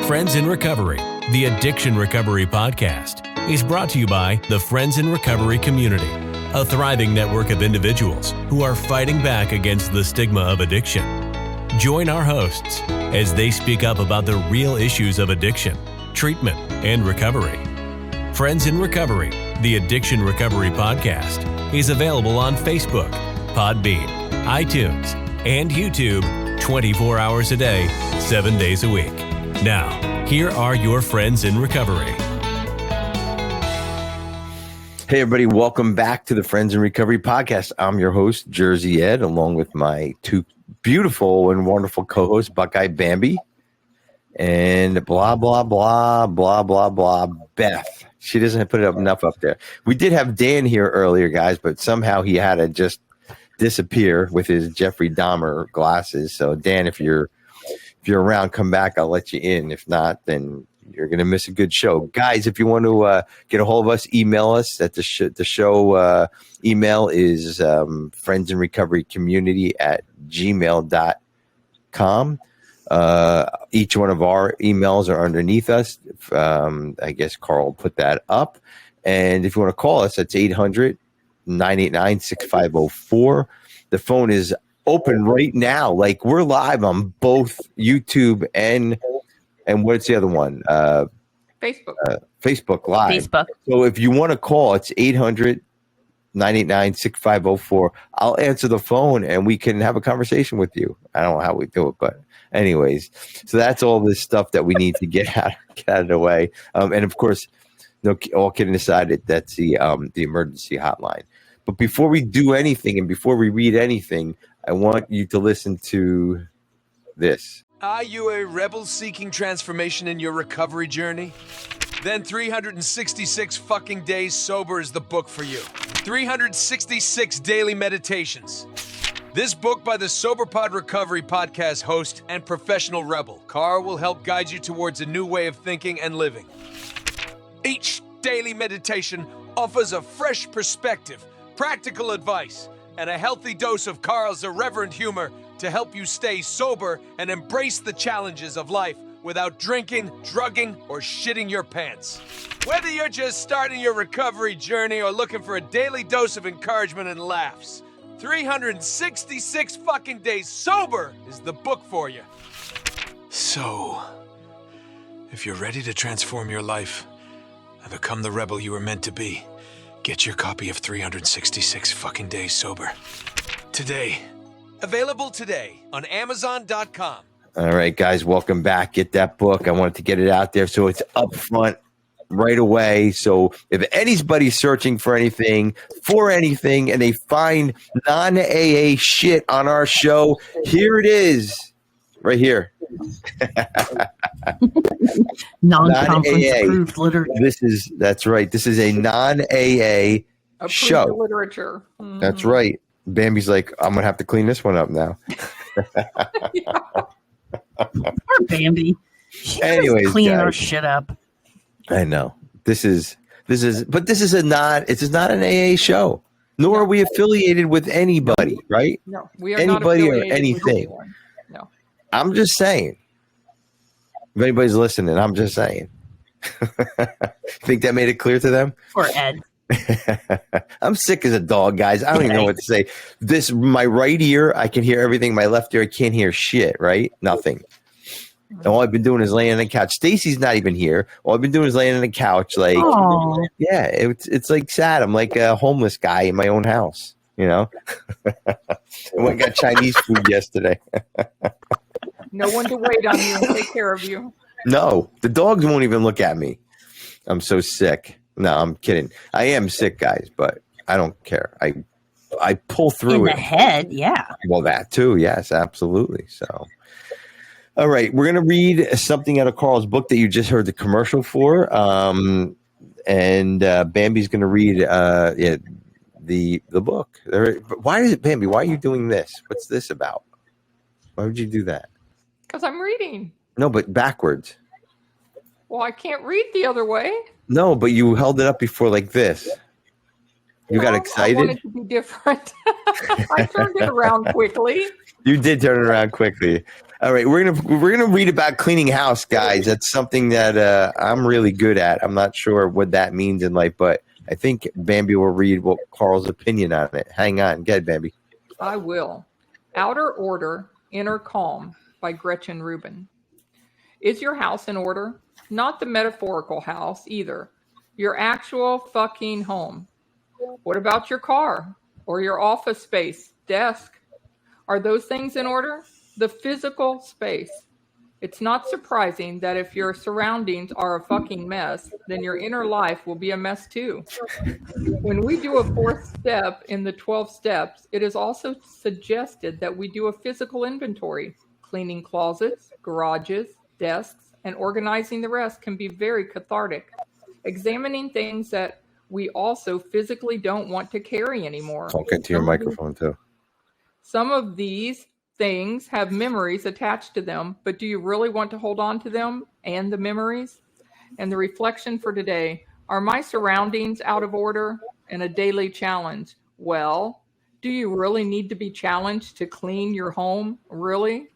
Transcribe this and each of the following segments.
Friends in Recovery, the Addiction Recovery Podcast, is brought to you by the Friends in Recovery community, a thriving network of individuals who are fighting back against the stigma of addiction. Join our hosts as they speak up about the real issues of addiction, treatment, and recovery. Friends in Recovery, the Addiction Recovery Podcast, is available on Facebook, Podbean, iTunes, and YouTube 24 hours a day, 7 days a week. Now, here are your friends in recovery. Hey, everybody. Welcome back to the Friends in Recovery Podcast. I'm your host, Jersey Ed, along with my two beautiful and wonderful co-hosts, Buckeye Bambi and blah, blah, blah, blah, blah, blah, Beth. She doesn't put it enough up there. We did have Dan here earlier, guys, but somehow he had to just disappear with his Jeffrey Dahmer glasses. So, Dan, if you're around, come back. I'll let you in. If not, then you're going to miss a good show. Guys, if you want to get a hold of us, email us at the show email is friendsinrecoverycommunity@gmail.com. Each one of our emails are underneath us. I guess Carl put that up. And if you want to call us, that's 800-989-6504. The phone is open right now. Like, we're live on both YouTube and what's the other one? Facebook. Facebook Live. Facebook. So if you want to call, it's 800-989-6504. I'll answer the phone and we can have a conversation with you. I don't know how we do it, but anyways. So that's all this stuff that we need to get out of the way. And of course, no, all kidding aside, that's the emergency hotline. But before we do anything and before we read anything, I want you to listen to this. Are you a rebel seeking transformation in your recovery journey? Then 366 fucking days sober is the book for you. 366 daily meditations. This book by the SoberPod Recovery Podcast host and professional rebel, Carl, will help guide you towards a new way of thinking and living. Each daily meditation offers a fresh perspective, practical advice, and a healthy dose of Carl's irreverent humor to help you stay sober and embrace the challenges of life without drinking, drugging, or shitting your pants. Whether you're just starting your recovery journey or looking for a daily dose of encouragement and laughs, 366 fucking days sober is the book for you. So, if you're ready to transform your life and become the rebel you were meant to be, get your copy of 366 fucking days sober today. Available today on Amazon.com. All right, guys, welcome back. Get that book. I wanted to get it out there so it's up front right away. So if anybody's searching for anything, and they find non-AA shit on our show, here it is. Right here. Non-conference approved literature. That's right. This is a non-AA show. Literature. Mm-hmm. That's right. Bambi's like, I'm gonna have to clean this one up now. Poor Bambi. Anyways, cleaning guys, our shit up. I know. This is not an AA show. Nor are we affiliated with anybody, right? No, we are anybody not or affiliated anything. with anyone. No. I'm just saying. If anybody's listening, I'm just saying. Think that made it clear to them? Poor Ed. I'm sick as a dog, guys. I don't even know what to say. My right ear, I can hear everything. My left ear, I can't hear shit, right? Nothing. And all I've been doing is laying on the couch. Stacy's not even here. All I've been doing is laying on the couch. Like, aww. Yeah, it's like sad. I'm like a homeless guy in my own house, you know? I went and got Chinese food yesterday. No one to wait on you and take care of you. No, the dogs won't even look at me. I'm so sick. No, I'm kidding. I am sick, guys, but I don't care. I pull through in it. the head, yeah. Well, that too. Yes, absolutely. So, all right, we're going to read something out of Carl's book that you just heard the commercial for. And Bambi's going to read the book. Why is it, Bambi? Why are you doing this? What's this about? Why would you do that? Because I'm reading. No, but backwards. Well, I can't read the other way. No, but you held it up before like this. You got excited? I want it to be different. I turned it around quickly. You did turn it around quickly. All right, we're gonna read about cleaning house, guys. That's something that I'm really good at. I'm not sure what that means in life, but I think Bambi will read what Carl's opinion on it. Hang on, get Bambi. I will. Outer Order, Inner Calm by Gretchen Rubin. Is your house in order? Not the metaphorical house either. Your actual fucking home. What about your car or your office space, desk? Are those things in order? The physical space. It's not surprising that if your surroundings are a fucking mess, then your inner life will be a mess too. When we do a fourth step in the 12 steps, it is also suggested that we do a physical inventory. Cleaning closets, garages, desks, and organizing the rest can be very cathartic. Examining things that we also physically don't want to carry anymore. Talk into your microphone too. Some of these things have memories attached to them, but do you really want to hold on to them and the memories? And the reflection for today, are my surroundings out of order? And a daily challenge. Well, do you really need to be challenged to clean your home? Really?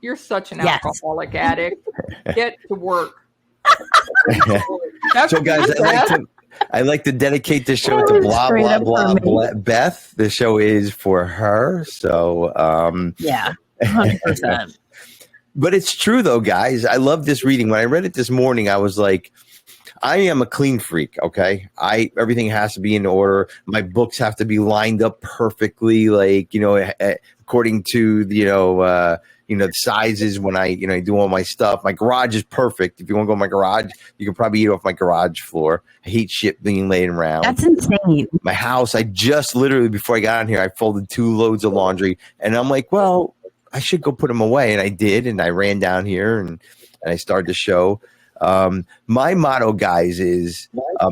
You're such an alcoholic addict. Get to work. So guys, I like to dedicate this show to blah, blah, blah, blah. Beth, the show is for her. So, yeah, 100%. But it's true, though, guys. I love this reading. When I read it this morning, I was like, I am a clean freak, okay? Everything has to be in order. My books have to be lined up perfectly, like, according to, the sizes when I do all my stuff. My garage is perfect. If you want to go in my garage, you can probably eat off my garage floor. I hate shit being laid around. That's insane. My house, I just literally, before I got on here, I folded 2 loads of laundry. And I'm like, well, I should go put them away. And I did. And I ran down here and I started the show. My motto, guys, is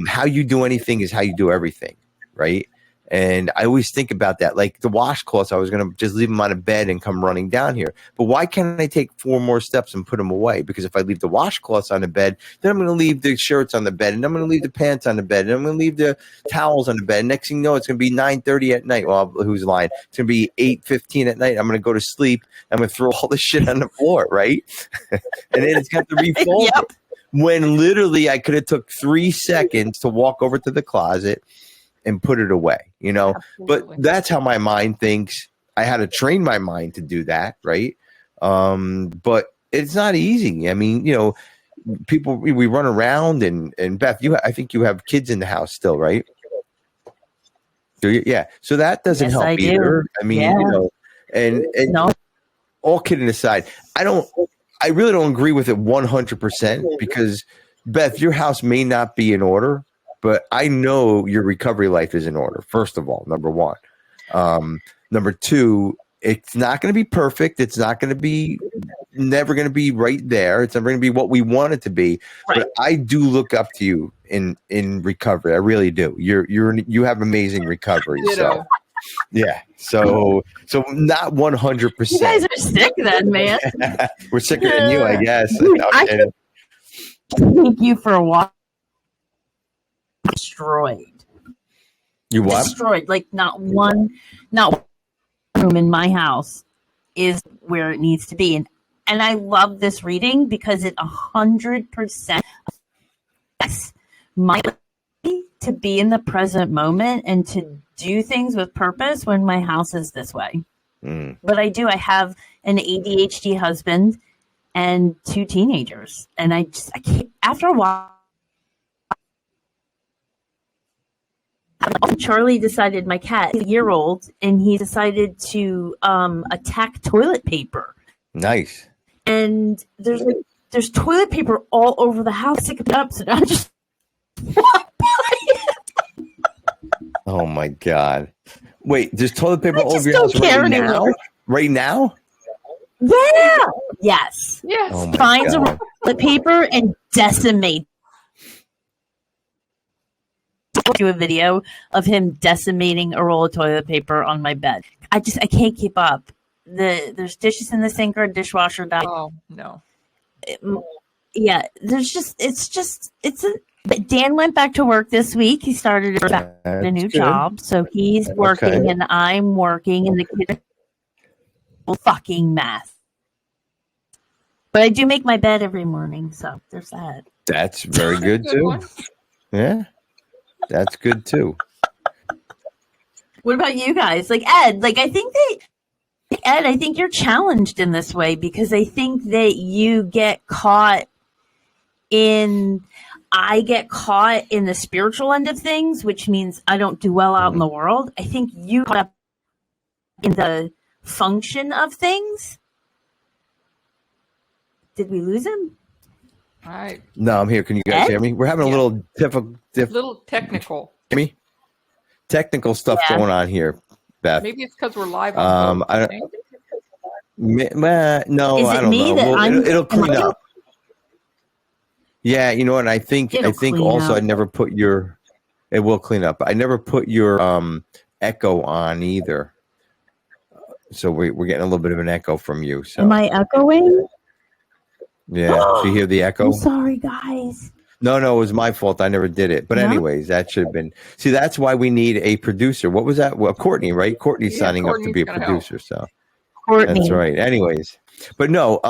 how you do anything is how you do everything, right? And I always think about that. Like the washcloths, I was going to just leave them on a bed and come running down here. But why can't I take 4 more steps and put them away? Because if I leave the washcloths on the bed, then I'm going to leave the shirts on the bed, and I'm going to leave the pants on the bed, and I'm going to leave the towels on the bed. Next thing you know, it's going to be 9:30 at night. Well, who's lying? It's going to be 8:15 at night. I'm going to go to sleep. I'm going to throw all the shit on the floor, right? And then it's got to refold it. When literally I could have took 3 seconds to walk over to the closet and put it away, Absolutely. But that's how my mind thinks. I had to train my mind to do that, right? But it's not easy. I mean, people, we run around and Beth, I think you have kids in the house still, right? Do you? Yeah. So that doesn't help either. I mean, and no. All kidding aside, I really don't agree with it 100% because Beth, your house may not be in order, but I know your recovery life is in order, first of all, number one. Number two, it's not going to be perfect. It's not going to be never going to be right there. It's never going to be what we want it to be. Right. But I do look up to you in recovery. I really do. You have amazing recovery. So yeah. So not 100%. You guys are sick then, man. We're sicker than you, I guess. I thank you for a while. Destroyed. You what? Destroyed. Like not one room in my house is where it needs to be. And I love this reading because it 100% my to be in the present moment and to do things with purpose when my house is this way. But I have an ADHD husband and 2 teenagers. And I can't, after a while, Charlie decided, my cat, he's a year-old, and he decided to attack toilet paper. Nice. And there's toilet paper all over the house. Pick it up, so I just oh my God! Wait, there's toilet paper all over your house right now? Right now? Yeah. Yes. Yes. Oh finds a toilet paper and decimates. Do a video of him decimating a roll of toilet paper on my bed. I can't keep up. There's dishes in the sink or a dishwasher. Oh no. Dan went back to work this week. He started a new job, so he's working and I'm working, and the kids are fucking mess. But I do make my bed every morning, so there's that. That's very good too. one. Yeah, that's good too. What about you guys? Like Ed, I think you're challenged in this way because I think that you get caught I get caught in the spiritual end of things, which means I don't do well out in the world. I think you caught up in the function of things. Did we lose him? All right. No, I'm here. Can you guys Ed? hear me? We're having a little Little technical. Hear me? Technical stuff going on here, Beth. Maybe it's because we're live on I don't. No, Is it I don't me know. that Well, it'll clean am I- up. Yeah, you know what? I think clean also up. I never put your. It will clean up. I never put your echo on either. So we're getting a little bit of an echo from you. So Am I echoing? yeah, do you hear the echo? I'm sorry, guys. No, it was my fault. I never did it. But No? anyways, that should have been. See, that's why we need a producer. What was that? Well, Courtney, right? Courtney's signing up to be a Courtney's gonna producer. So Courtney. that's right. Anyways, but no.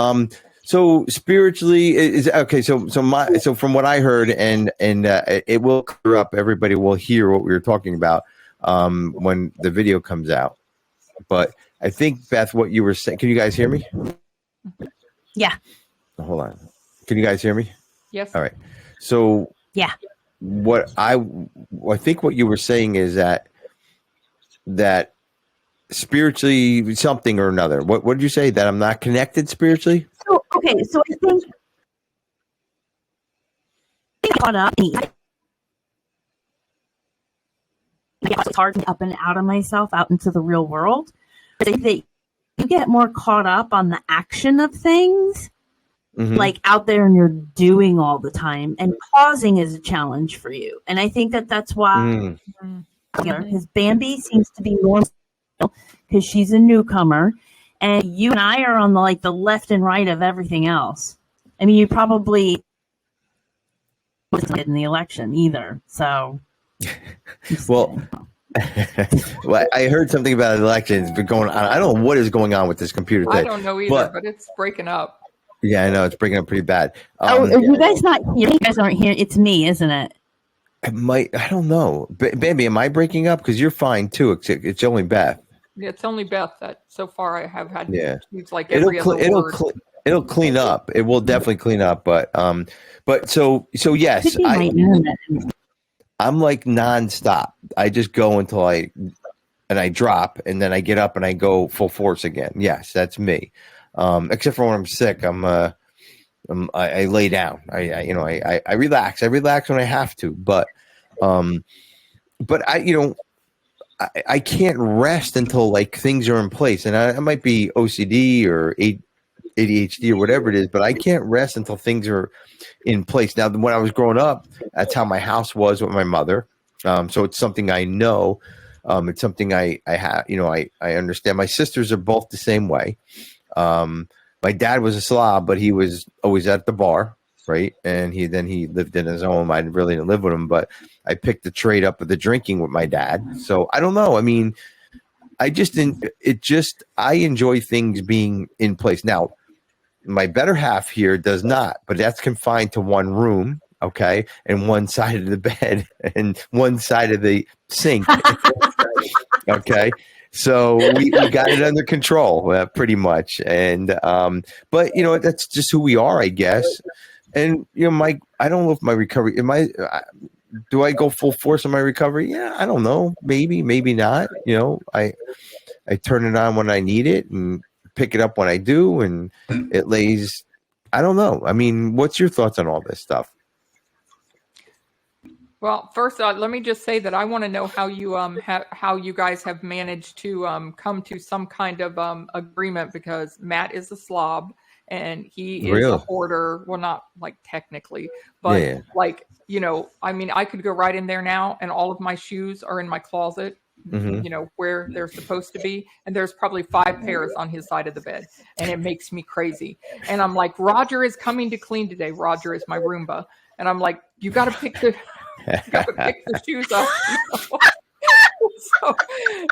So spiritually is okay. So from what I heard, and it will clear up. Everybody will hear what we were talking about when the video comes out. But I think Beth, what you were saying. Can you guys hear me? Yeah. Hold on. Can you guys hear me? Yes. All right. So Yeah. what I think what you were saying is that spiritually something or another. What did you say? That I'm not connected spiritually? So okay, so I think caught up. It's hard to get up and out of myself, out into the real world. I think that you get more caught up on the action of things, like out there and you're doing all the time, and pausing is a challenge for you. And I think that that's why his Bambi seems to be normal because she's a newcomer, and you and I are on the left and right of everything else. I mean, you probably wasn't in the election either, so. Well, I heard something about elections going on. I don't know what is going on with this computer today. I don't know either, but it's breaking up. Yeah, I know it's breaking up pretty bad. Are you guys not hearing? You guys aren't hearing. It's me, isn't it? I don't know. Bambi, am I breaking up? Because you're fine too. It's only Beth. Yeah, it's only Beth that so far I have had. Yeah. It's like every other word. It'll clean up. It will definitely clean up. But so yes, Could be my internet. I'm like nonstop. I just go until I drop, and then I get up and I go full force again. Yes, that's me. Except for when I'm sick, I lay down. I relax. I relax when I have to, but I can't rest until like things are in place, and I might be OCD or ADHD or whatever it is, but I can't rest until things are in place. Now, when I was growing up, that's how my house was with my mother. So it's something I know. It's something I have. I understand. My sisters are both the same way. My dad was a slob, but he was always at the bar, right? And he lived in his home. I really didn't live with him, but I picked the trade up of the drinking with my dad. So I don't know. I mean, I enjoy things being in place. Now, my better half here does not, but that's confined to one room, okay, and one side of the bed and one side of the sink, okay. So we got it under control, pretty much. And but that's just who we are, I guess. And Mike, I don't know if my recovery. Do I go full force on my recovery? Yeah, I don't know. Maybe not. I turn it on when I need it and pick it up when I do, and it lays. I don't know. I mean, what's your thoughts on all this stuff? Well, first, let me just say that I want to know how you how you guys have managed to come to some kind of agreement, because Matt is a slob and he is a hoarder. Well, not like technically, but I mean, I could go right in there now and all of my shoes are in my closet, where they're supposed to be. And there's probably 5 pairs on his side of the bed, and it makes me crazy. And I'm like, Roger is coming to clean today. Roger is my Roomba. And I'm like, you got to pick the shoes up. So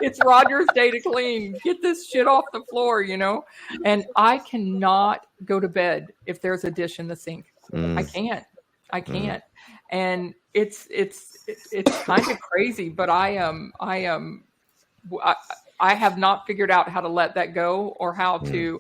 it's Roger's day to clean. Get this shit off the floor, you know? And I cannot go to bed if there's a dish in the sink. I can't. And it's kind of crazy, but I have not figured out how to let that go or how to.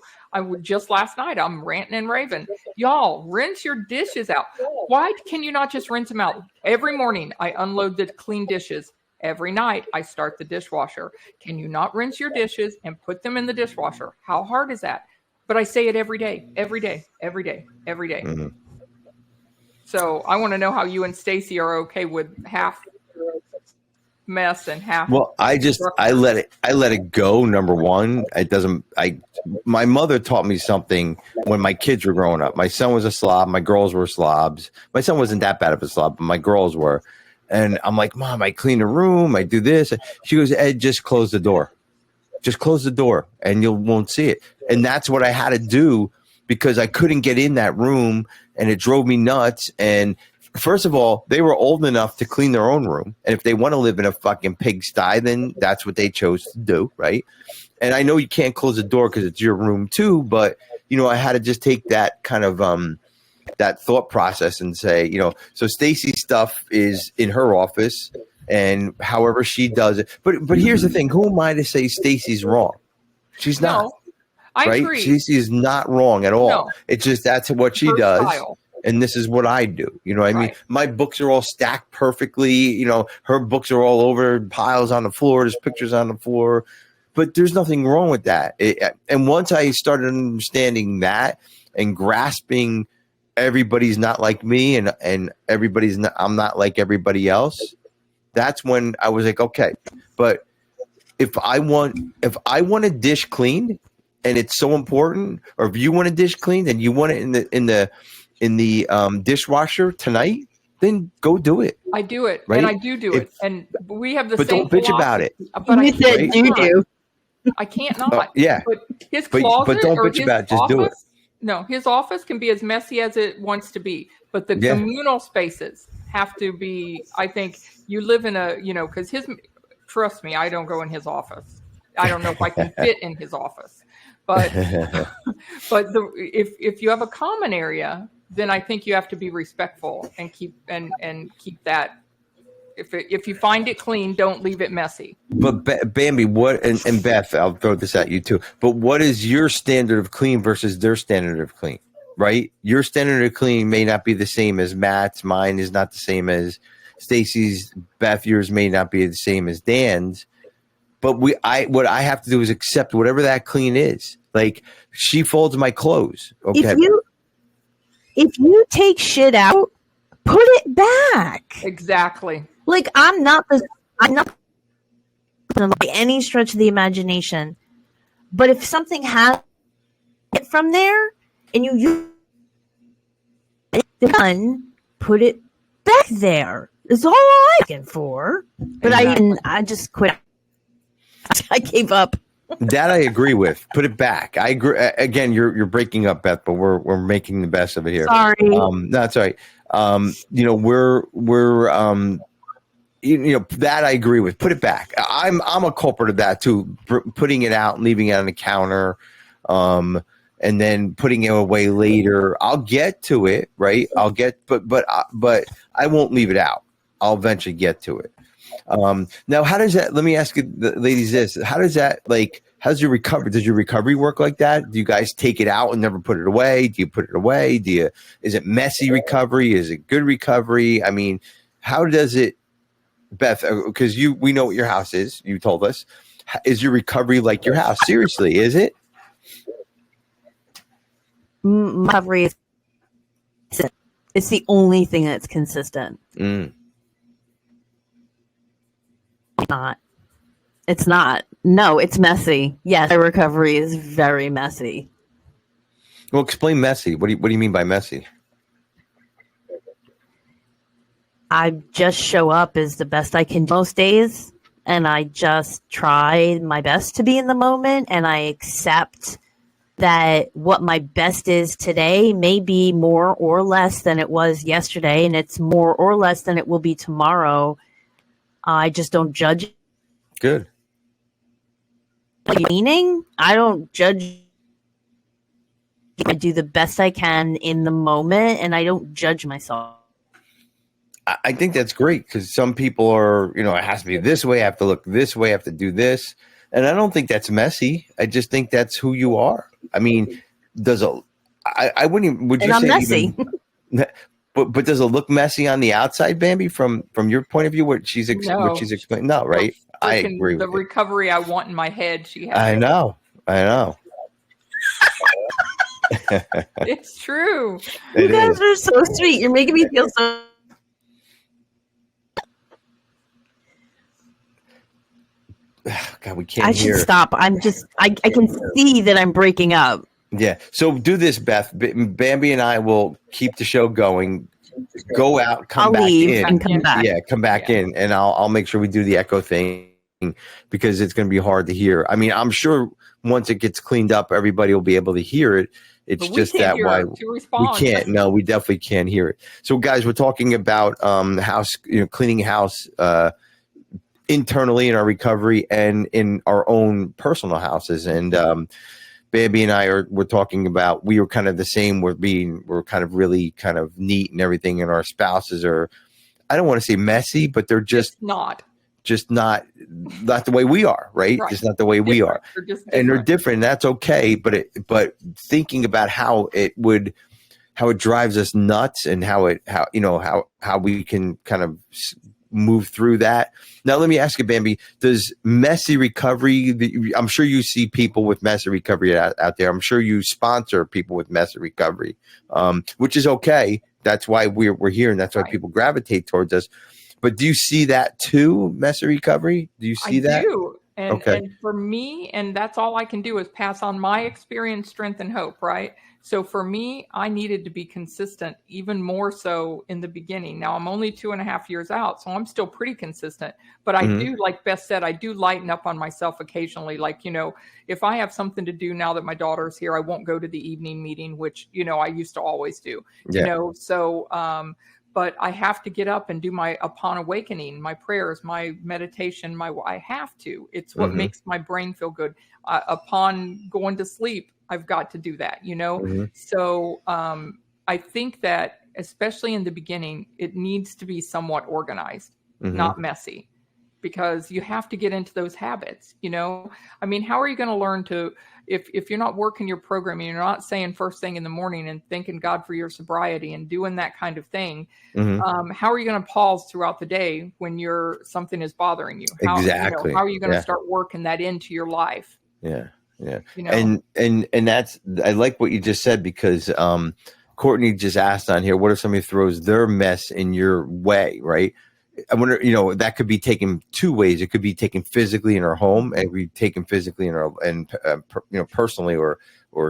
Just last night, I'm ranting and raving. Y'all, rinse your dishes out. Why can you not just rinse them out? Every morning, I unload the clean dishes. Every night, I start the dishwasher. Can you not rinse your dishes and put them in the dishwasher? How hard is that? But I say it every day. Mm-hmm. So I want to know how you and Stacy are okay with half mess and half. Well, I let it go. Number one, my mother taught me something when my kids were growing up. My son was a slob. My girls were slobs. My son wasn't that bad of a slob, but my girls were. And I'm like, Mom, I clean the room. I do this. She goes, Ed, just close the door. Just close the door and you won't see it. And that's what I had to do because I couldn't get in that room and it drove me nuts. And first of all, they were old enough to clean their own room. And if they want to live in a fucking pigsty, then that's what they chose to do, right? And I know you can't close the door because it's your room too, but, you know, I had to just take that kind of that thought process and say, you know, so Stacy's stuff is in her office and however she does it. But here's the thing. Who am I to say Stacy's wrong? She's not. No, I agree. Stacy is not wrong at all. No. It's just that's what she does. Style. And this is what I do. You know what I mean? My books are all stacked perfectly. You know, her books are all over, piles on the floor. There's pictures on the floor. But there's nothing wrong with that. And once I started understanding that and grasping everybody's not like me and I'm not like everybody else, that's when I was like, okay. But if I want a dish cleaned and it's so important, or if you want a dish cleaned and you want it in the dishwasher tonight, then go do it. I do it, right? And I do it, and we have the but same. But don't bitch about it. But I can't. You do. I can't not. Yeah. But his closet but don't bitch about it. Just office, do it. No, his office can be as messy as it wants to be, but the communal spaces have to be. I think you live in a, you know, because trust me, I don't go in his office. I don't know if I can fit in his office, but if you have a common area, then I think you have to be respectful and keep that. If you find it clean, don't leave it messy. But Bambi, what and Beth, I'll throw this at you too. But what is your standard of clean versus their standard of clean? Right? Your standard of clean may not be the same as Matt's. Mine is not the same as Stacy's. Beth, yours may not be the same as Dan's. But what I have to do is accept whatever that clean is. Like she folds my clothes. Okay. If you take shit out, put it back. Exactly. Like I'm not by any stretch of the imagination. But if something has it from there and you done, put it back there. Is all I'm looking for. But exactly. I just quit. I gave up. That I agree with. Put it back. I agree. Again, you're breaking up, Beth, but we're making the best of it here. Sorry. No, that's all right. You know, we're you know, that I agree with. Put it back. I'm a culprit of that too. Putting it out and leaving it on the counter, and then putting it away later. I'll get to it, right? But I won't leave it out. I'll eventually get to it. Now, how does that? Let me ask you, ladies, this: how does that how's your recovery? Does your recovery work like that? Do you guys take it out and never put it away? Do you put it away? Is it messy recovery? Is it good recovery? I mean, how does it, Beth? Because we know what your house is. You told us. Is your recovery like your house? Seriously, is it? Recovery is. It's the only thing that's consistent. It's not. No, it's messy. Yes, my recovery is very messy. Well, explain messy. What do you mean by messy? I just show up as the best I can most days, and I just try my best to be in the moment, and I accept that what my best is today may be more or less than it was yesterday, and it's more or less than it will be tomorrow. I just don't judge Good. Meaning, I don't judge. I do the best I can in the moment, and I don't judge myself. I think that's great because some people are, it has to be this way. I have to look this way. I have to do this. And I don't think that's messy. I just think that's who you are. I mean, I wouldn't even, would you And say I'm messy. But does it look messy on the outside, Bambi, from your point of view, what she's explaining? No, right? I agree with the recovery I want in my head. She has. I know. It's true. You guys are so sweet. You're making me feel so. God, we can't I hear. should stop. I'm just. I can see that I'm breaking up. Yeah. So do this, Beth. Bambi and I will keep the show going. Go out, come I'll back leave in, and come back. Yeah, come back in, and I'll make sure we do the echo thing because it's going to be hard to hear. I mean, I'm sure once it gets cleaned up, everybody will be able to hear it. It's just that why we can't. No, we definitely can't hear it. So, guys, we're talking about house, cleaning house internally in our recovery and in our own personal houses. And Bambi and we're talking about, we were kind of the same. We're kind of really kind of neat and everything. And our spouses are, I don't want to say messy, but they're just not the way we are, right? Just not the way we are. They're different. That's okay. But thinking about how it drives us nuts and how we can kind of move through that. Now, let me ask you, Bambi, does messy recovery, I'm sure you see people with messy recovery out there. I'm sure you sponsor people with messy recovery, which is okay. That's why we're here, and that's why people gravitate towards us. But do you see that too, messy recovery? Do you see that? I do. And for me, and that's all I can do is pass on my experience, strength, and hope, right? So for me, I needed to be consistent, even more so in the beginning. Now I'm only 2.5 years out, so I'm still pretty consistent. But I do, like Beth said, I do lighten up on myself occasionally. Like, if I have something to do now that my daughter's here, I won't go to the evening meeting, which, I used to always do, so, but I have to get up and do my upon awakening, my prayers, my meditation, I have to. It's what makes my brain feel good. Upon going to sleep, I've got to do that, So I think that especially in the beginning, it needs to be somewhat organized, not messy, because you have to get into those habits, I mean, how are you going to learn to, if you're not working your program and you're not saying first thing in the morning and thanking God for your sobriety and doing that kind of thing, how are you going to pause throughout the day when something is bothering you? Exactly. How are you going to start working that into your life? Yeah. Yeah. And that's, I like what you just said, because Courtney just asked on here, what if somebody throws their mess in your way, right? I wonder, that could be taken two ways. It could be taken physically in our home, and we taken physically in our, personally or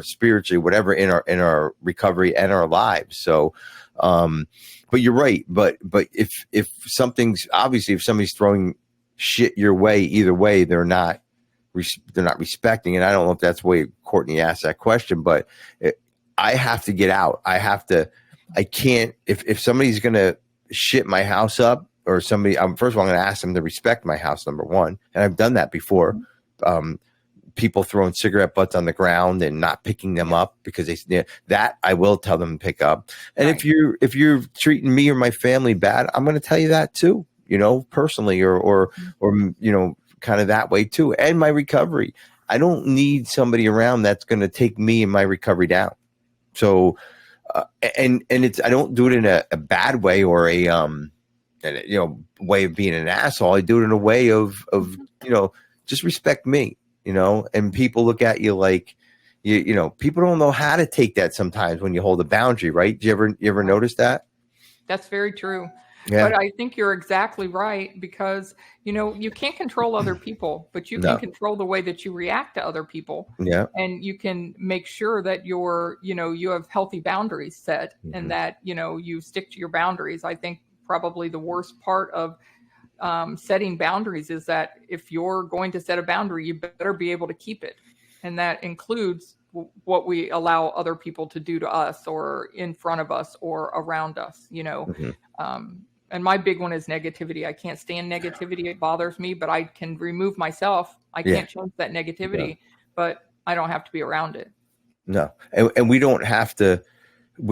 spiritually, whatever, in our recovery and our lives. So, but you're right. But if somebody's throwing shit your way, either way, they're not respecting it. I don't know if that's the way Courtney asked that question, but I have to get out. I can't, if somebody's going to shit my house up, or somebody, first of all, I'm going to ask them to respect my house, number one. And I've done that before. People throwing cigarette butts on the ground and not picking them up because that I will tell them to pick up. And if you're treating me or my family bad, I'm going to tell you that too, personally, or kind of that way too. And my recovery, I don't need somebody around that's going to take me and my recovery down. So, and it's, I don't do it in a bad way or a, way of being an asshole. I do it in a way of just respect me, and people look at you like, people don't know how to take that sometimes when you hold a boundary, right? Do you ever notice that? That's very true. Yeah. But I think you're exactly right, because, you can't control other people, but you can control the way that you react to other people. Yeah. And you can make sure that you have healthy boundaries set, and that, you stick to your boundaries. I think probably the worst part of setting boundaries is that if you're going to set a boundary, you better be able to keep it. And that includes what we allow other people to do to us, or in front of us, or around us, And my big one is negativity. I can't stand negativity. It bothers me, but I can remove myself. I can't change that negativity, but I don't have to be around it. No. And we don't have to,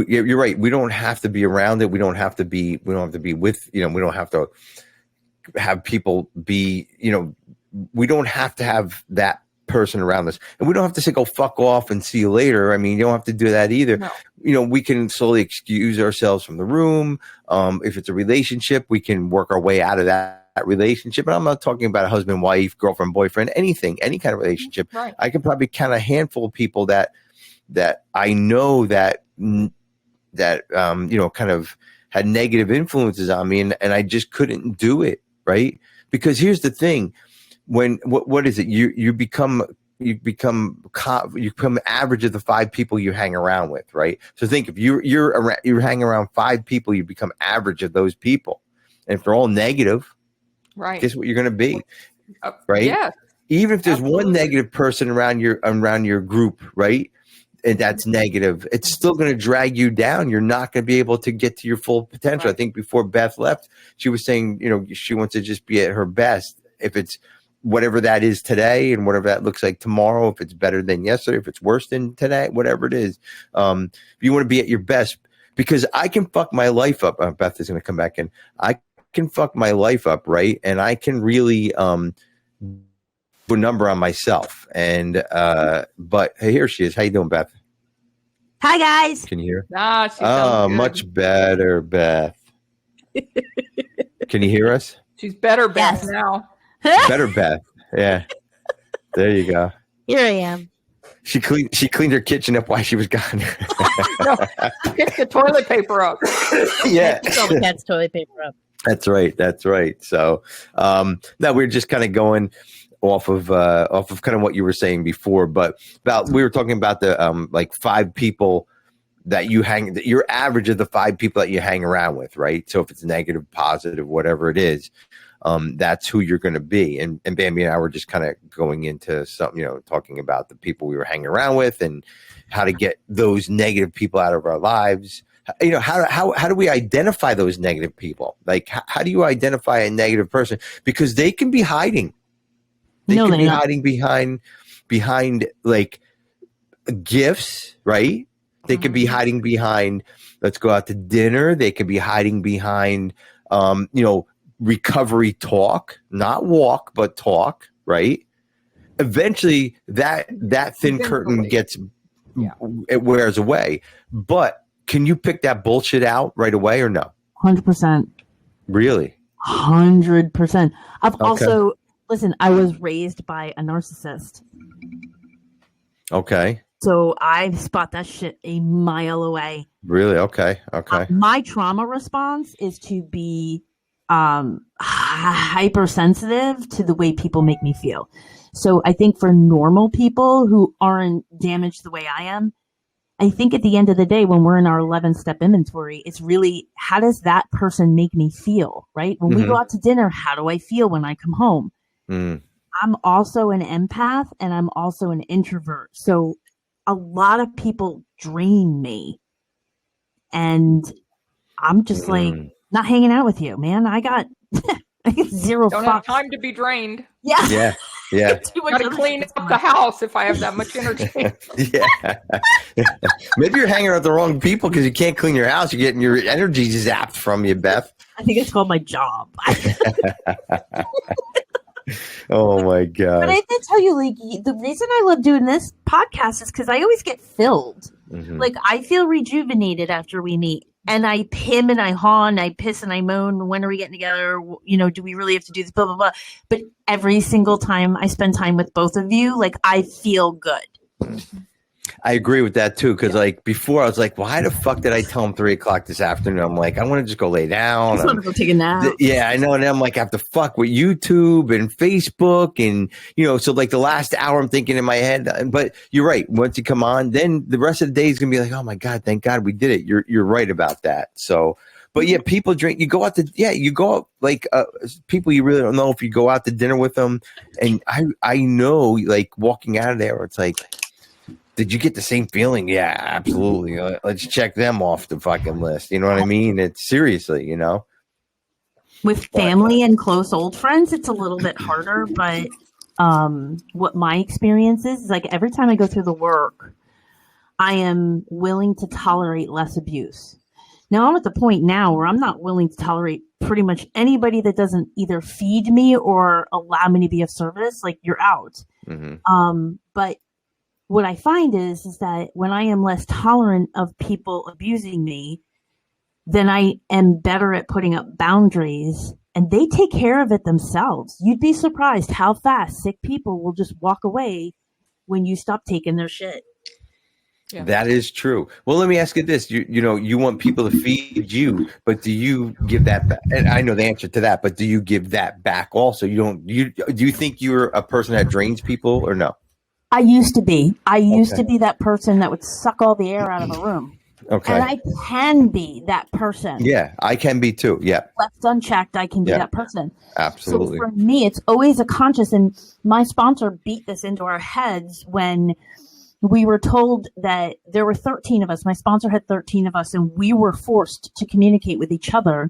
you're right. We don't have to be around it. We don't have to be with, we don't have to have people be, we don't have to have that person around us, and we don't have to say, go fuck off and see you later. I mean, you don't have to do that either. No. We can slowly excuse ourselves from the room. If it's a relationship, we can work our way out of that relationship. And I'm not talking about a husband, wife, girlfriend, boyfriend, anything, any kind of relationship. Right. I can probably count a handful of people that I know that kind of had negative influences on me, and I just couldn't do it. Right. Because here's the thing. What is it? You become average of the 5 people you hang around with, right? So think if you're hanging around 5 people, you become average of those people, and if they're all negative, right? Guess what you're going to be, right? Yeah. Even if there's one negative person around your group, right? And that's negative, it's still going to drag you down. You're not going to be able to get to your full potential. Right. I think before Beth left, she was saying, she wants to just be at her best. If it's whatever that is today and whatever that looks like tomorrow, if it's better than yesterday, if it's worse than today, whatever it is, you want to be at your best, because I can fuck my life up. Beth is going to come back in. I can fuck my life up, right? And I can really put a number on myself. And but hey, here she is. How you doing, Beth? Hi, guys. Can you hear? Nah, she sounds good. Much better, Beth. Can you hear us? She's better, Beth, now. Better Beth. Yeah. There you go. Here I am. She cleaned her kitchen up while she was gone. No, pick the toilet paper up. Yeah. All the cat's toilet paper up. That's right. So now we're just kind of going off of kind of what you were saying before, but we were talking about the like 5 people that you're average of the 5 people that you hang around with, right? So if it's negative, positive, whatever it is, that's who you're going to be. And Bambi and I were just kind of going into something, talking about the people we were hanging around with and how to get those negative people out of our lives. How do we identify those negative people? Like, how do you identify a negative person? Because they can be hiding. They can be hiding behind like gifts, right? They could be hiding behind, let's go out to dinner. They could be hiding behind, recovery talk, not walk, but talk, right? Eventually that thin curtain it wears away. But can you pick that bullshit out right away or no? 100%. Really? 100%. I've also, listen, I was raised by a narcissist. Okay. So I spot that shit a mile away. Really? Okay. My trauma response is to be hypersensitive to the way people make me feel. So I think for normal people who aren't damaged the way I am, I think at the end of the day, when we're in our 11-step inventory, it's really, how does that person make me feel, right? When we go out to dinner, how do I feel when I come home? I'm also an empath and I'm also an introvert. So a lot of people drain me. And I'm just like, not hanging out with you, man. I got zero Don't have time to be drained. Yeah. Got to clean up the house if I have that much energy. Yeah. Maybe you're hanging out with the wrong people because you can't clean your house. You're getting your energy zapped from you, Beth. I think it's called my job. Oh my God. But I have to tell you, like, the reason I love doing this podcast is because I always get filled. Like, I feel rejuvenated after we meet. And I pim and I haw and I piss and I moan. When are we getting together? Do we really have to do this? Blah, blah, blah. But every single time I spend time with both of you, like, I feel good. I agree with that too. Cause like before I was like, why the fuck did I tell him 3:00 this afternoon? I'm like, I want to just go lay down. I just want to go take a nap. Yeah, I know. And I'm like, I have to fuck with YouTube and Facebook. And, so like the last hour I'm thinking in my head, but you're right. Once you come on, then the rest of the day is going to be like, oh my God, thank God we did it. You're right about that. So, but yeah, people drink, you go out like people you really don't know if you go out to dinner with them. And I know like walking out of there, it's like, did you get the same feeling? Yeah, absolutely. Let's check them off the fucking list. You know what I mean? It's seriously, With family and close old friends, it's a little bit harder, but what my experience is like every time I go through the work, I am willing to tolerate less abuse. Now I'm at the point now where I'm not willing to tolerate pretty much anybody that doesn't either feed me or allow me to be of service. Like, you're out. But what I find is that when I am less tolerant of people abusing me, then I am better at putting up boundaries, and they take care of it themselves. You'd be surprised how fast sick people will just walk away when you stop taking their shit. Yeah. That is true. Well, let me ask you this. You want people to feed you, but do you give that back? And I know the answer to that, but do you give that back also? Do you think you're a person that drains people or no? I used to be. I used to be that person that would suck all the air out of a room. Okay. And I can be that person. Yeah, I can be too. Yeah. Left unchecked, I can be that person. Absolutely. So for me, it's always a conscious, and my sponsor beat this into our heads when we were told that there were 13 of us. My sponsor had 13 of us, and we were forced to communicate with each other.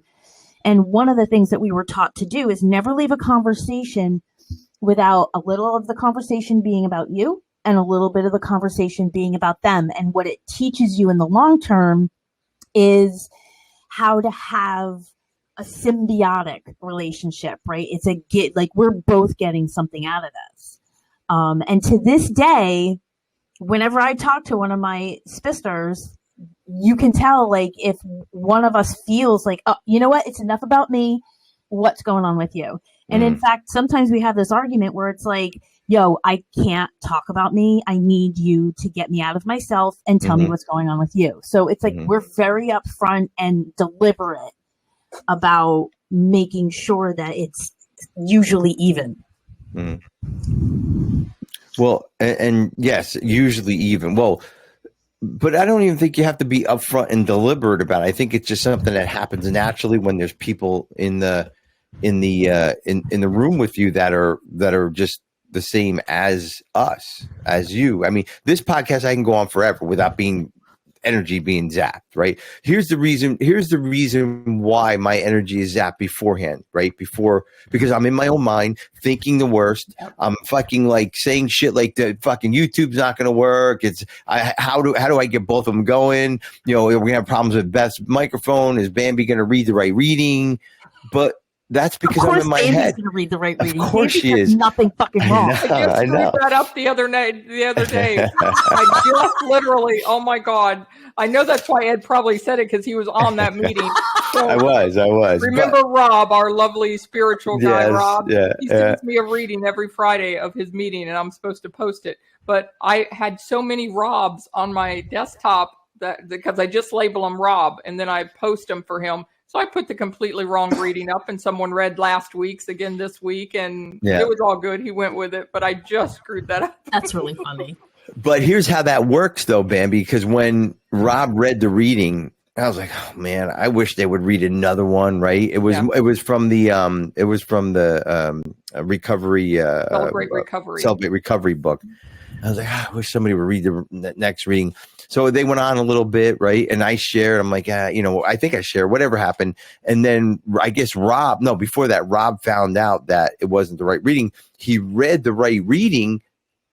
And one of the things that we were taught to do is never leave a conversation without a little of the conversation being about you and a little bit of the conversation being about them. And what it teaches you in the long term is how to have a symbiotic relationship, right? It's like we're both getting something out of this. And to this day, whenever I talk to one of my spisters, you can tell, like, if one of us feels like, oh, you know what? It's enough about me. What's going on with you? And in fact, sometimes we have this argument where it's like, yo, I can't talk about me. I need you to get me out of myself and tell me what's going on with you. So it's like we're very upfront and deliberate about making sure that it's usually even. Well, and yes, usually even. Well, but I don't even think you have to be upfront and deliberate about it. I think it's just something that happens naturally when there's people in the room with you that are just the same as us, as you. I mean, this podcast I can go on forever without energy being zapped, right? Here's the reason why my energy is zapped beforehand, right? Because I'm in my own mind thinking the worst. I'm fucking like saying shit like the fucking YouTube's not going to work. How do I get both of them going? We're going to have problems with Beth's microphone. Is Bambi going to read the right reading? But that's because I'm in my head. Going to read the right reading. Of course she is. Nothing fucking wrong. I know. That up the other day. I just literally, oh my God. I know that's why Ed probably said it, because he was on that meeting. So I was. Remember Rob, our lovely spiritual guy, Rob? Yeah, he sends me a reading every Friday of his meeting, and I'm supposed to post it. But I had so many Robs on my desktop because I just label them Rob, and then I post them for him. So I put the completely wrong reading up, and someone read last week's again this week, and it was all good. He went with it, but I just screwed that up. That's really funny. But here's how that works, though, Bambi, because when Rob read the reading, I was like, oh man, I wish they would read another one, right? It was from the recovery Celebrate Recovery book. I was like, I wish somebody would read the next reading. So they went on a little bit, right? And I shared. I'm like, I think I shared whatever happened. And then I guess before that, Rob found out that it wasn't the right reading. He read the right reading.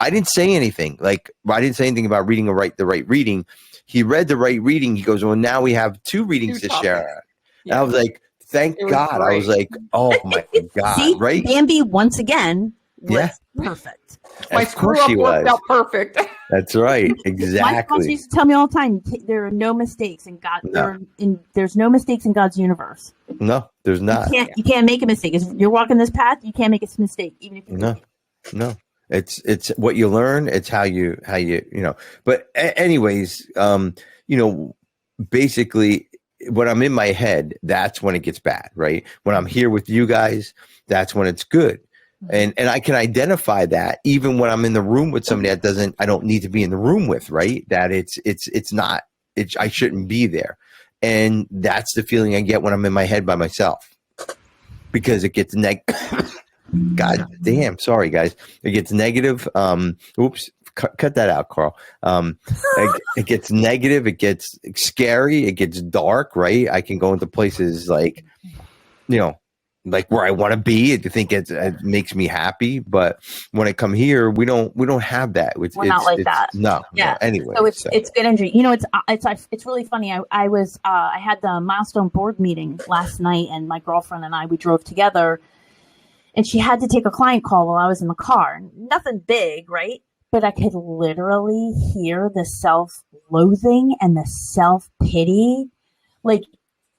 I didn't say anything. Like, I didn't say anything about reading the right reading. He read the right reading. He goes, well, now we have two readings to share. Yeah. And I was like, thank God. Great. I was like, oh my God. See, right? Bambi once again was perfect. My screw up worked out perfect. That's right. Exactly. My sponsor used to tell me all the time, there are no mistakes in God. No. There's no mistakes in God's universe. No, there's not. You can't make a mistake. If you're walking this path, you can't make a mistake, even if you No. It's what you learn. It's how you. But anyways, basically, when I'm in my head, that's when it gets bad, right? When I'm here with you guys, that's when it's good. And I can identify that even when I'm in the room with somebody I don't need to be in the room with, right? That I shouldn't be there. And that's the feeling I get when I'm in my head by myself, because it gets God damn. Sorry, guys. It gets negative. Oops. Cut that out, Carl. It gets negative. It gets scary. It gets dark, right? I can go into places like, like where I want to be. I think it makes me happy. But when I come here, we don't have that. We're not like that. No. Anyway, so it's good energy. You know, it's really funny. I had the milestone board meeting last night, and my girlfriend and we drove together, and she had to take a client call while I was in the car. Nothing big, right? But I could literally hear the self-loathing and the self-pity. Like,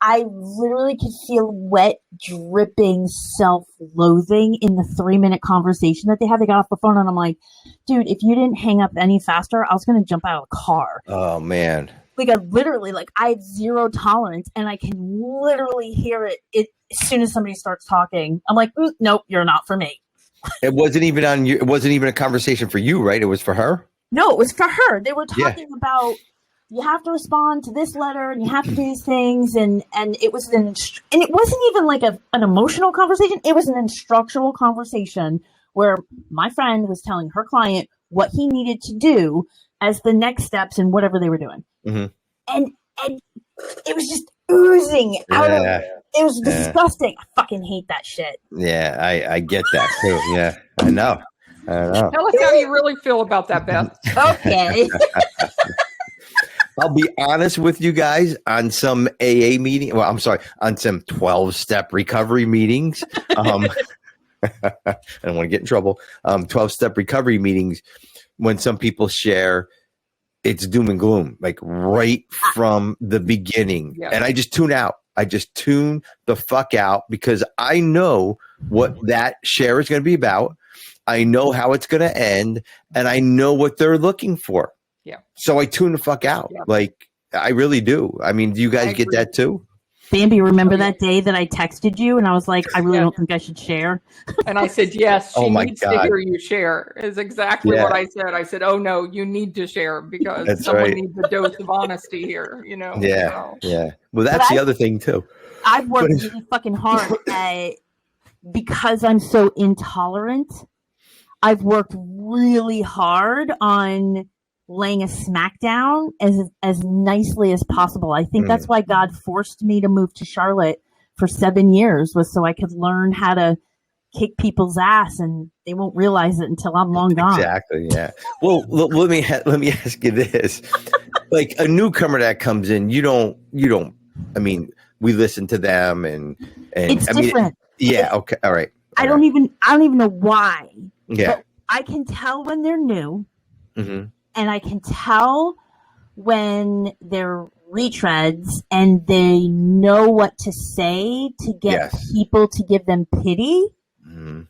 I literally could feel wet, dripping self-loathing in the 3-minute conversation that they had. They got off the phone, and I'm like, dude, if you didn't hang up any faster, I was going to jump out of the car. Oh, man. Like, I have zero tolerance, and I can literally hear it as soon as somebody starts talking. I'm like, nope, you're not for me. It wasn't even it wasn't even a conversation for you, right? It was for her? No, it was for her. They were talking about, you have to respond to this letter and you have to do these things. And it was and it wasn't even like an emotional conversation. It was an instructional conversation where my friend was telling her client what he needed to do as the next steps in whatever they were doing. Mm-hmm. And it was just oozing out of it. It was disgusting. I fucking hate that shit. Yeah, I get that too. Yeah, I know. Tell us how you really feel about that, Beth. Okay. I'll be honest with you guys, on some AA meeting. Well, I'm sorry, on some 12-step recovery meetings. I don't want to get in trouble. 12-step recovery meetings, when some people share, it's doom and gloom, like right from the beginning. Yeah. And I just tune out. I just tune the fuck out, because I know what that share is going to be about. I know how it's going to end, and I know what they're looking for. Yeah. So I tune the fuck out. Yeah. Like, I really do. I mean, do you guys get that too? Bambi, remember that day that I texted you and I was like, I really don't think I should share? And I said, yes, she needs to hear you share, is exactly what I said. I said, oh no, you need to share, because someone needs a dose of honesty here, you know? Yeah. So. Yeah. Well, that's the other thing too. I've worked really fucking hard because I'm so intolerant. I've worked really hard on laying a smackdown as nicely as possible. I think that's why God forced me to move to Charlotte for 7 years, was so I could learn how to kick people's ass, and they won't realize it until I'm long gone. Exactly. Yeah. Well, let me ask you this: like a newcomer that comes in, you don't. I mean, we listen to them, and it's different. Okay. All right. I don't even know why. Yeah. But I can tell when they're new. Mm-hmm. And I can tell when they're retreads and they know what to say to get people to give them pity. Mm-hmm.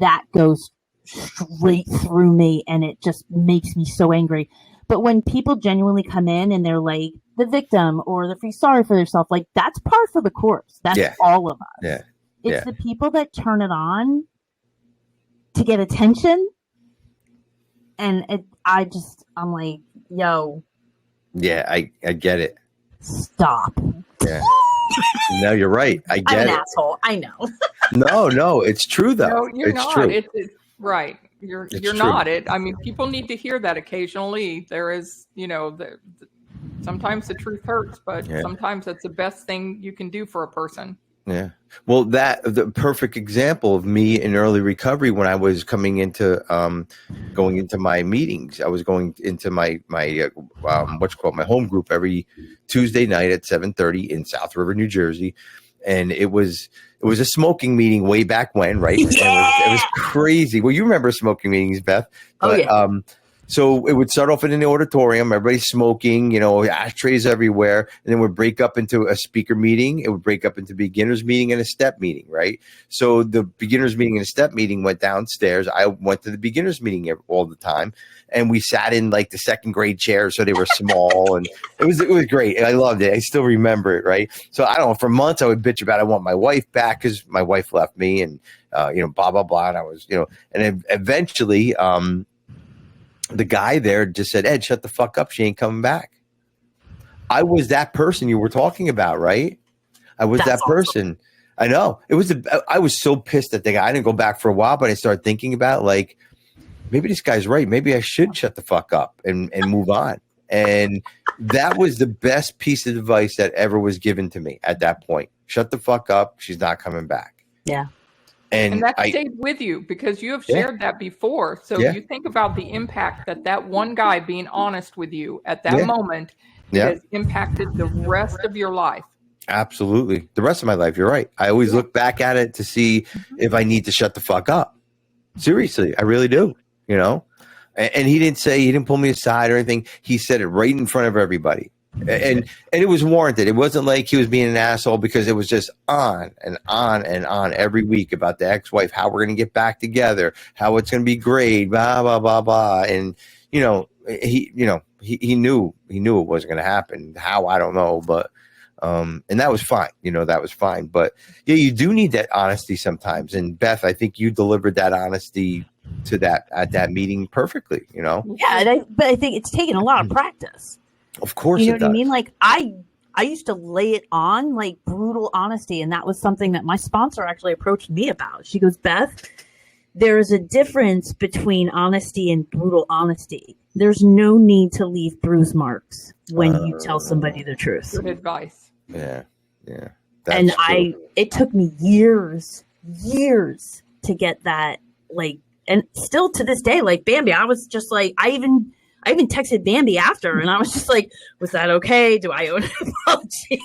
That goes straight through me, and it just makes me so angry. But when people genuinely come in and they're like the victim, or they feel sorry for themselves, like, that's par for the course. That's all of us. Yeah. It's the people that turn it on to get attention. And I'm like, yo. Yeah, I get it. Stop. Yeah. No, you're right. I get it. I'm an asshole. I know. No, it's true though. No, you're it's not. True. It's right. You're not. I mean, people need to hear that occasionally. There is, sometimes the truth hurts, but sometimes that's the best thing you can do for a person. Yeah. Well, the perfect example of me in early recovery, when I was coming into going into my meetings, I was going into my my home group every Tuesday night at 7:30 in South River, New Jersey, and it was a smoking meeting way back when, right? Yeah! It was crazy. Well, you remember smoking meetings, Beth? But, so it would start off in an auditorium, everybody smoking, ashtrays everywhere. And then we'd break up into a speaker meeting. It would break up into beginner's meeting and a step meeting, right? So the beginner's meeting and a step meeting went downstairs. I went to the beginner's meeting all the time. And we sat in like the second grade chairs, so they were small. And it was great. I loved it. I still remember it, right? So I don't know, for months I would bitch about I want my wife back because my wife left me, and, blah, blah, blah. And I was, and then eventually, the guy there just said, Ed, shut the fuck up. She ain't coming back. I was that person you were talking about, right? I was that person. I know. I was so pissed at the guy. I didn't go back for a while, but I started thinking about, like, maybe this guy's right. Maybe I should shut the fuck up and move on. And that was the best piece of advice that ever was given to me at that point. Shut the fuck up. She's not coming back. Yeah. And that stayed with you because you have shared that before. So you think about the impact that one guy being honest with you at that moment has impacted the rest of your life. Absolutely. The rest of my life. You're right. I always look back at it to see if I need to shut the fuck up. Seriously. I really do. You know, and he didn't pull me aside or anything. He said it right in front of everybody. And it was warranted. It wasn't like he was being an asshole, because it was just on and on and on every week about the ex-wife, how we're going to get back together, how it's going to be great, blah, blah, blah, blah. And, he knew it wasn't going to happen. How, I don't know. But, and that was fine. That was fine. But yeah, you do need that honesty sometimes. And Beth, I think you delivered that honesty to that at that meeting perfectly, Yeah. But I think it's taken a lot of practice. Of course, you know what I mean? Like I used to lay it on like brutal honesty, and that was something that my sponsor actually approached me about. She goes, Beth, there is a difference between honesty and brutal honesty. There's no need to leave bruise marks when you tell somebody the truth. Good advice. Yeah. And true. It took me years to get that, like, and still to this day, like Bambi, I was just like, I even texted Bambi after, and I was just like, was that okay? Do I owe an apology?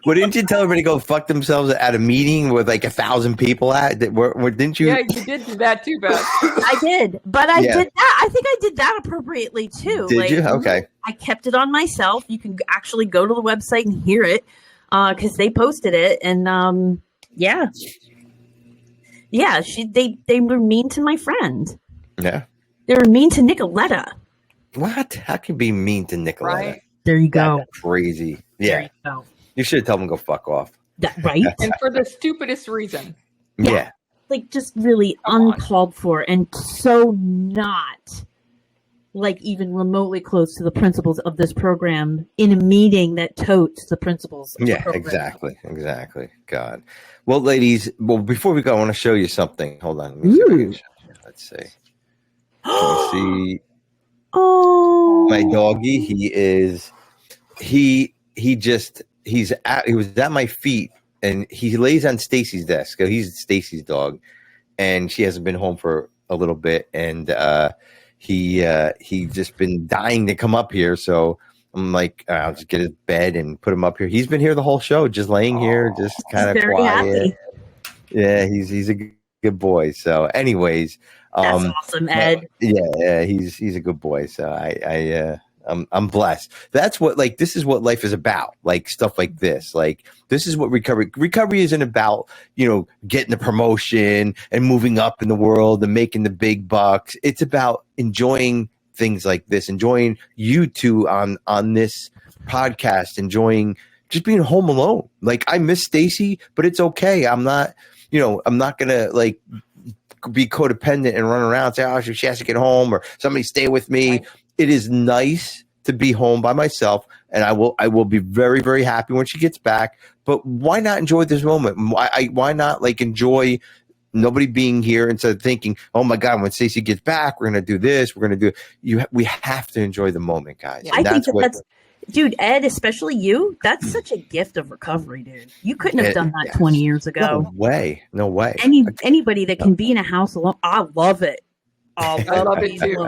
Well, didn't you tell everybody to go fuck themselves at a meeting with like 1,000 people at? Didn't you? Yeah, you did do that too, Beth. I did, but I did that. I think I did that appropriately too. Did you? Okay. I kept it on myself. You can actually go to the website and hear it because they posted it, and they were mean to my friend. Yeah. They were mean to Nicoletta. What? How can you be mean to Nicoletta? Right. There you go. That's crazy. Yeah. You should have told him to go fuck off. Right? And for the stupidest reason. Yeah. Like just really uncalled for, and so not like even remotely close to the principles of this program in a meeting that totes the principles of the program. Exactly. God. Well, ladies, before we go, I want to show you something. Hold on. Let me see. Let's see. Let's see. Oh, my doggy. He was at my feet, and he lays on Stacy's desk. He's Stacy's dog, and she hasn't been home for a little bit, and he just been dying to come up here. So I'm like, I'll just get his bed and put him up here. He's been here the whole show, just laying here, just kind of quiet. Happy. Yeah, he's a good boy. So, anyways. That's awesome, Ed. Yeah, he's a good boy. So I'm blessed. That's what, like, this is what life is about. Like stuff like this. Like, this is what recovery isn't about, getting the promotion and moving up in the world and making the big bucks. It's about enjoying things like this, enjoying you two on this podcast, enjoying just being home alone. Like, I miss Stacy, but it's okay. I'm not gonna like be codependent and run around and say, oh, she has to get home, or somebody stay with me. Right. It is nice to be home by myself, and I will be very, very happy when she gets back. But why not enjoy this moment? Why not like enjoy nobody being here instead of thinking, oh my God, when Stacey gets back, we're gonna do this, we're gonna do we have to enjoy the moment, guys. I think that's dude, Ed, especially you, that's such a gift of recovery, dude. You couldn't have done that 20 years ago. No way. Anybody that can be in a house alone, I love it. I love it too.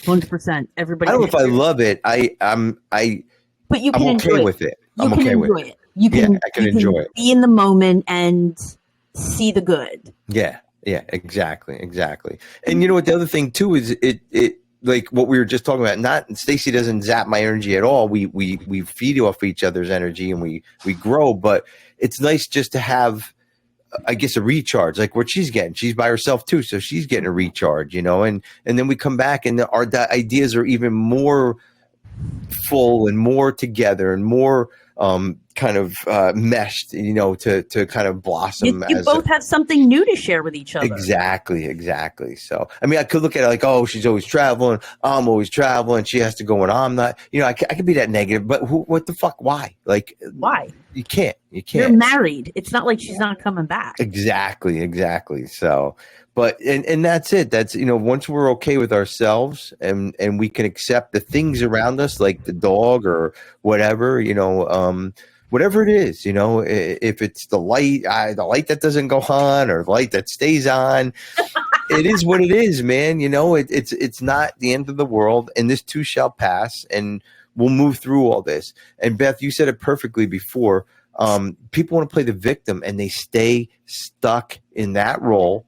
100%. Everybody. I don't know if I love it. But you can enjoy with it. I'm okay with it. You can. I can enjoy it. Be in the moment and see the good. Yeah. Exactly. And you know what? The other thing too is it. Like what we were just talking about, not Stacy doesn't zap my energy at all. We feed off each other's energy and we grow, but it's nice just to have, I guess, a recharge, like what she's getting. She's by herself too, so she's getting a recharge, and then we come back and our ideas are even more full and more together and more kind of meshed, to kind of blossom. You both have something new to share with each other. Exactly. So, I mean, I could look at it like, oh, she's always traveling. I'm always traveling. She has to go and I'm not. I could be that negative, but what the fuck? Why? Like, why? You can't. You're married. It's not like she's not coming back. Exactly. So, but and that's it. That's once we're okay with ourselves and we can accept the things around us, like the dog or whatever, whatever it is, if it's the light that doesn't go on or the light that stays on, it is what it is, man. It's not the end of the world, and this too shall pass, and we'll move through all this. And Beth, you said it perfectly before. People want to play the victim, and they stay stuck in that role.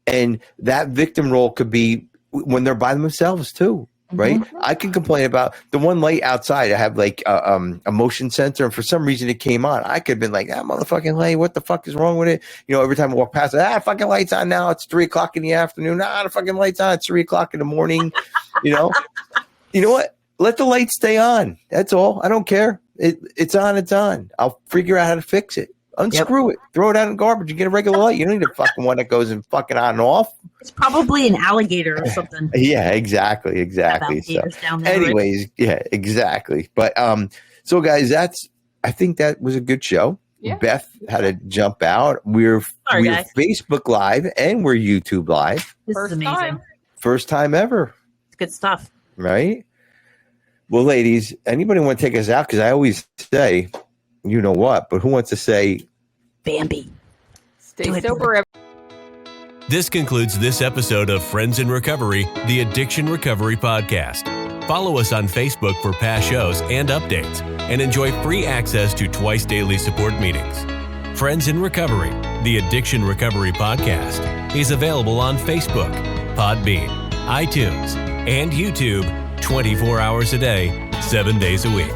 And that victim role could be when they're by themselves too, right? Mm-hmm. I can complain about the one light outside. I have like a motion sensor, and for some reason it came on. I could have been like, that motherfucking light, what the fuck is wrong with it? Every time I walk past it, fucking light's on now. It's 3:00 in the afternoon. The fucking light's on. It's 3:00 in the morning. You know what? Let the light stay on. That's all. I don't care. It's on. It's on. I'll figure out how to fix it. Unscrew it. Throw it out in the garbage. You get a regular light. You don't need a fucking one that goes and fucking on and off. It's probably an alligator or something. Yeah, exactly. So, anyways, yeah, exactly. But so guys, I think that was a good show. Yeah. Beth had to jump out. We're Facebook Live and we're YouTube Live. This is amazing. First time ever. It's good stuff. Right? Well, ladies, anybody want to take us out? Because I always say, you know what, but who wants to say Bambi? Stay sober. This concludes this episode of Friends in Recovery, the Addiction Recovery Podcast. Follow us on Facebook for past shows and updates, and enjoy free access to twice daily support meetings. Friends in Recovery, the Addiction Recovery Podcast, is available on Facebook, Podbean, iTunes, and YouTube 24 hours a day, 7 days a week.